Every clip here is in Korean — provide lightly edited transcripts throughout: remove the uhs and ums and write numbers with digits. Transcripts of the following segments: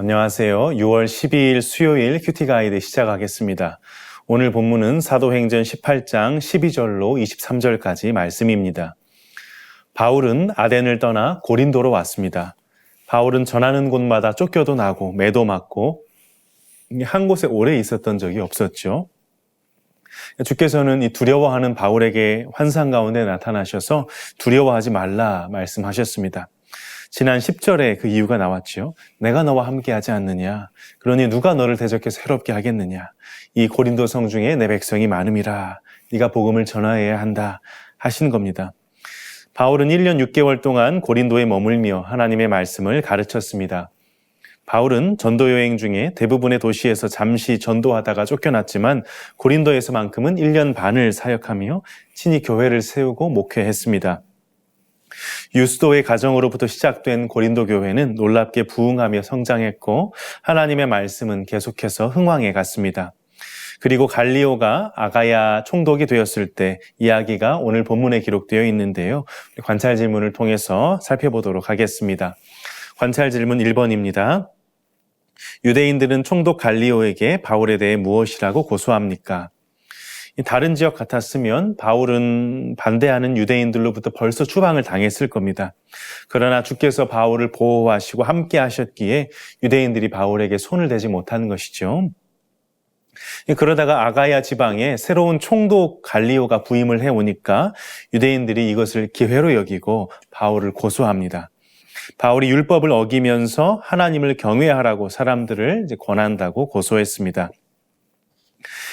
안녕하세요. 6월 12일 수요일 큐티 가이드 시작하겠습니다. 오늘 본문은 사도행전 18장 12절로 23절까지 말씀입니다. 바울은 아덴을 떠나 고린도로 왔습니다. 바울은 전하는 곳마다 쫓겨도 나고 매도 맞고 한 곳에 오래 있었던 적이 없었죠. 주께서는 이 두려워하는 바울에게 환상 가운데 나타나셔서 두려워하지 말라 말씀하셨습니다. 지난 10절에 그 이유가 나왔죠. 내가 너와 함께하지 않느냐. 그러니 누가 너를 대적해서 해롭게 하겠느냐. 이 고린도 성 중에 내 백성이 많음이라. 네가 복음을 전하여야 한다 하신 겁니다. 바울은 1년 6개월 동안 고린도에 머물며 하나님의 말씀을 가르쳤습니다. 바울은 전도 여행 중에 대부분의 도시에서 잠시 전도하다가 쫓겨났지만 고린도에서만큼은 1년 반을 사역하며 친히 교회를 세우고 목회했습니다. 유스도의 가정으로부터 시작된 고린도 교회는 놀랍게 부흥하며 성장했고 하나님의 말씀은 계속해서 흥왕해 갔습니다. 그리고 갈리오가 아가야 총독이 되었을 때 이야기가 오늘 본문에 기록되어 있는데요. 관찰 질문을 통해서 살펴보도록 하겠습니다. 관찰 질문 1번입니다. 유대인들은 총독 갈리오에게 바울에 대해 무엇이라고 고소합니까? 다른 지역 같았으면 바울은 반대하는 유대인들로부터 벌써 추방을 당했을 겁니다. 그러나 주께서 바울을 보호하시고 함께 하셨기에 유대인들이 바울에게 손을 대지 못하는 것이죠. 그러다가 아가야 지방에 새로운 총독 갈리오가 부임을 해오니까 유대인들이 이것을 기회로 여기고 바울을 고소합니다. 바울이 율법을 어기면서 하나님을 경외하라고 사람들을 이제 권한다고 고소했습니다.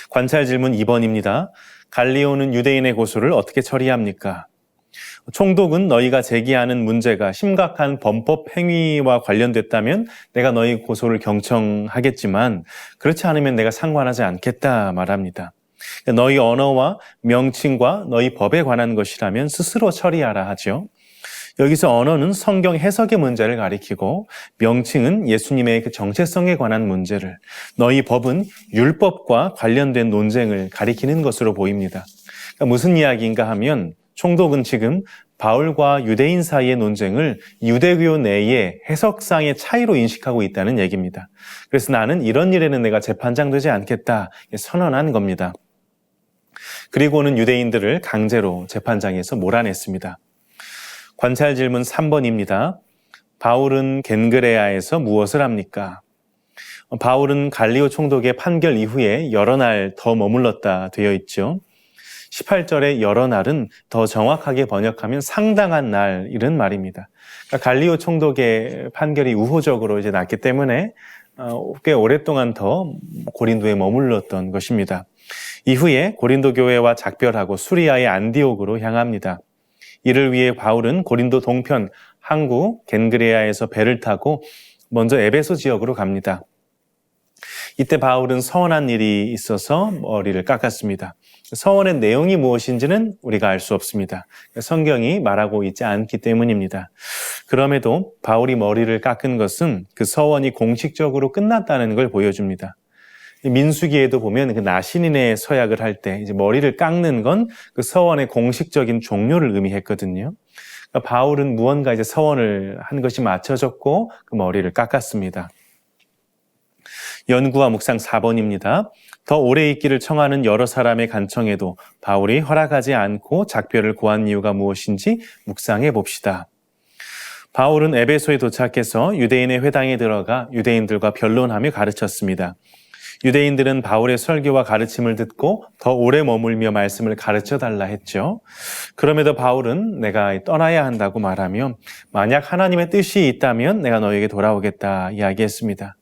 관찰 질문 2번입니다. 갈리오는 유대인의 고소를 어떻게 처리합니까? 총독은 너희가 제기하는 문제가 심각한 범법 행위와 관련됐다면 내가 너희 고소를 경청하겠지만 그렇지 않으면 내가 상관하지 않겠다 말합니다. 너희 언어와 명칭과 너희 법에 관한 것이라면 스스로 처리하라 하죠. 여기서 언어는 성경 해석의 문제를 가리키고 명칭은 예수님의 그 정체성에 관한 문제를, 너희 법은 율법과 관련된 논쟁을 가리키는 것으로 보입니다. 그러니까 무슨 이야기인가 하면 총독은 지금 바울과 유대인 사이의 논쟁을 유대교 내의 해석상의 차이로 인식하고 있다는 얘기입니다. 그래서 나는 이런 일에는 내가 재판장 되지 않겠다 선언한 겁니다. 그리고는 유대인들을 강제로 재판장에서 몰아냈습니다. 관찰 질문 3번입니다. 바울은 겐그레아에서 무엇을 합니까? 바울은 갈리오 총독의 판결 이후에 여러 날 더 머물렀다 되어 있죠. 18절의 여러 날은 더 정확하게 번역하면 상당한 날 이런 말입니다. 그러니까 갈리오 총독의 판결이 우호적으로 이제 났기 때문에 꽤 오랫동안 더 고린도에 머물렀던 것입니다. 이후에 고린도 교회와 작별하고 수리아의 안디옥으로 향합니다. 이를 위해 바울은 고린도 동편 항구 겐그레아에서 배를 타고 먼저 에베소 지역으로 갑니다. 이때 바울은 서원한 일이 있어서 머리를 깎았습니다. 서원의 내용이 무엇인지는 우리가 알 수 없습니다. 성경이 말하고 있지 않기 때문입니다. 그럼에도 바울이 머리를 깎은 것은 그 서원이 공식적으로 끝났다는 걸 보여줍니다. 민수기에도 보면 그 나신인의 서약을 할 때 이제 머리를 깎는 건 그 서원의 공식적인 종료를 의미했거든요. 그러니까 바울은 무언가 이제 서원을 한 것이 맞춰졌고 그 머리를 깎았습니다. 연구와 묵상 4번입니다. 더 오래 있기를 청하는 여러 사람의 간청에도 바울이 허락하지 않고 작별을 고한 이유가 무엇인지 묵상해 봅시다. 바울은 에베소에 도착해서 유대인의 회당에 들어가 유대인들과 변론하며 가르쳤습니다. 유대인들은 바울의 설교와 가르침을 듣고 더 오래 머물며 말씀을 가르쳐달라 했죠. 그럼에도 바울은 내가 떠나야 한다고 말하며 만약 하나님의 뜻이 있다면 내가 너에게 돌아오겠다 이야기했습니다.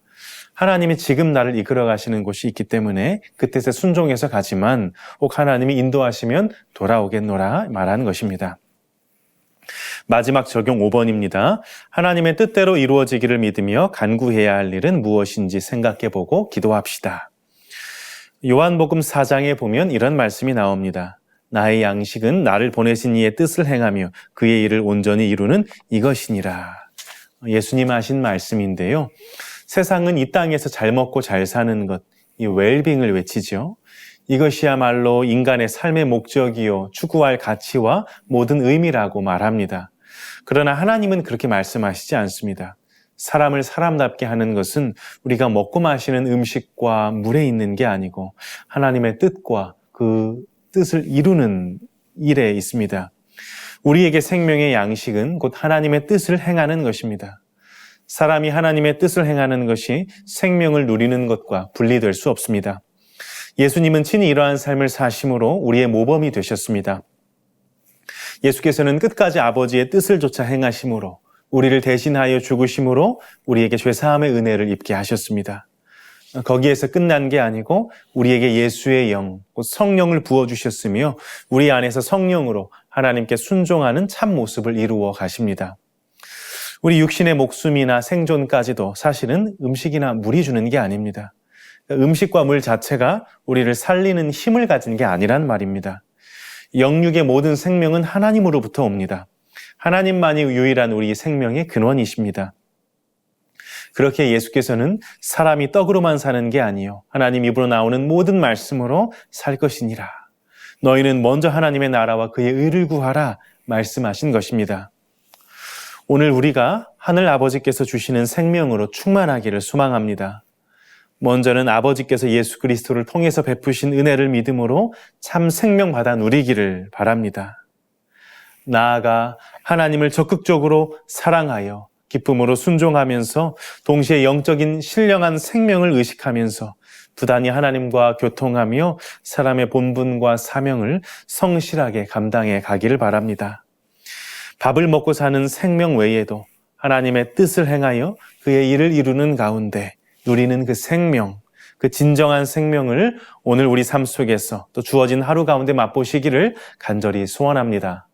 하나님이 지금 나를 이끌어 가시는 곳이 있기 때문에 그 뜻에 순종해서 가지만 혹 하나님이 인도하시면 돌아오겠노라 말하는 것입니다. 마지막 적용 5번입니다. 하나님의 뜻대로 이루어지기를 믿으며 간구해야 할 일은 무엇인지 생각해보고 기도합시다. 요한복음 4장에 보면 이런 말씀이 나옵니다. 나의 양식은 나를 보내신 이의 뜻을 행하며 그의 일을 온전히 이루는 이것이니라. 예수님 하신 말씀인데요. 세상은 이 땅에서 잘 먹고 잘 사는 것, 이 웰빙을 외치죠. 이것이야말로 인간의 삶의 목적이요 추구할 가치와 모든 의미라고 말합니다. 그러나 하나님은 그렇게 말씀하시지 않습니다. 사람을 사람답게 하는 것은 우리가 먹고 마시는 음식과 물에 있는 게 아니고 하나님의 뜻과 그 뜻을 이루는 일에 있습니다. 우리에게 생명의 양식은 곧 하나님의 뜻을 행하는 것입니다. 사람이 하나님의 뜻을 행하는 것이 생명을 누리는 것과 분리될 수 없습니다. 예수님은 친히 이러한 삶을 사심으로 우리의 모범이 되셨습니다. 예수께서는 끝까지 아버지의 뜻을 조차 행하심으로 우리를 대신하여 죽으심으로 우리에게 죄사함의 은혜를 입게 하셨습니다. 거기에서 끝난 게 아니고 우리에게 예수의 영, 곧 성령을 부어주셨으며 우리 안에서 성령으로 하나님께 순종하는 참 모습을 이루어 가십니다. 우리 육신의 목숨이나 생존까지도 사실은 음식이나 물이 주는 게 아닙니다. 음식과 물 자체가 우리를 살리는 힘을 가진 게 아니란 말입니다. 영육의 모든 생명은 하나님으로부터 옵니다. 하나님만이 유일한 우리 생명의 근원이십니다. 그렇게 예수께서는 사람이 떡으로만 사는 게 아니요 하나님 입으로 나오는 모든 말씀으로 살 것이니라. 너희는 먼저 하나님의 나라와 그의 의를 구하라 말씀하신 것입니다. 오늘 우리가 하늘 아버지께서 주시는 생명으로 충만하기를 소망합니다. 먼저는 아버지께서 예수 그리스도를 통해서 베푸신 은혜를 믿음으로 참 생명 받아 누리기를 바랍니다. 나아가 하나님을 적극적으로 사랑하여 기쁨으로 순종하면서 동시에 영적인 신령한 생명을 의식하면서 부단히 하나님과 교통하며 사람의 본분과 사명을 성실하게 감당해 가기를 바랍니다. 밥을 먹고 사는 생명 외에도 하나님의 뜻을 행하여 그의 일을 이루는 가운데 누리는 그 생명, 그 진정한 생명을 오늘 우리 삶 속에서 또 주어진 하루 가운데 맛보시기를 간절히 소원합니다.